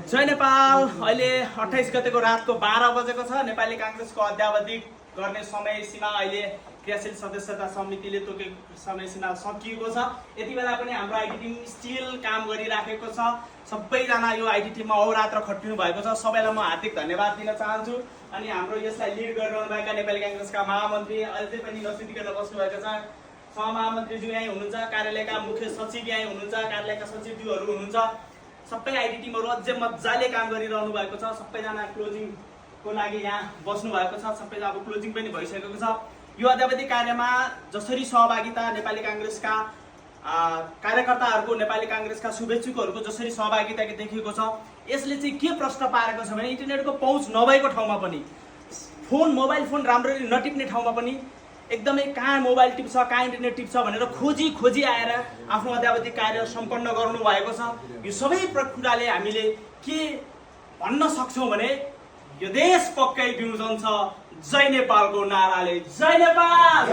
जय नेपाल। अहिले 28 गतेको रातको 12 बजेको छ। नेपाली कांग्रेसको अध्यावधि गर्ने समय सीमा अहिले क्रियाशील सदस्यता समितिले तोकेको समय सीमा सकिएको छ। यति बेला पनि हाम्रो आइटी टिम स्टिल काम गरिराखेको छ। सबैजना यो आइटी टिममा अहोरात्र खटिनु भएको छ। सबैलाई म हार्दिक धन्यवाद दिन चाहन्छु। अनि हाम्रो यसलाई लिड गरिरहनुभएका नेपाली कांग्रेसका महामन्त्री अझै पनि नसिद्धिकन बस्नुभएको छ। सहमहामन्त्रीज्यू यहीँ हुनुहुन्छ, कार्यालयका मुख्य सचिव यहीँ हुनुहुन्छ, कार्यालयका सचिवज्यूहरू हुनुहुन्छ। सबै आइटी टिमहरू अझै मजाले काम गरिरहनु भएको छ। सबैजना क्लोजिङको लागि यहाँ बस्नु भएको छ। सबैजना अब क्लोजिङ पनि भइसकेको छ। यो अध्यावधि कार्यमा जसरी सहभागिता नेपाली कांग्रेसका कार्यकर्ताहरूको, नेपाली कांग्रेसका शुभेच्छुकहरूको जसरी सहभागिता देखिएको छ, यसले चाहिँ के प्रश्न पारेको छ भने इन्टरनेटको पहुँच नभएको ठाउँमा पनि, मोबाइल फोन राम्ररी नटिप्ने ठाउँमा पनि एकदमै कहाँ मोबाइल टिप्छ, कहाँ इन्टरनेट टिप्छ भनेर खोजी आएर आफ्नो अध्यावधि कार्य सम्पन्न गर्नु भएको छ। यो सबै कुराले हामीले के भन्न सक्छौँ भने यो देश पक्कै बिउजन्छ जय नेपालको नाराले। जय नेपाल।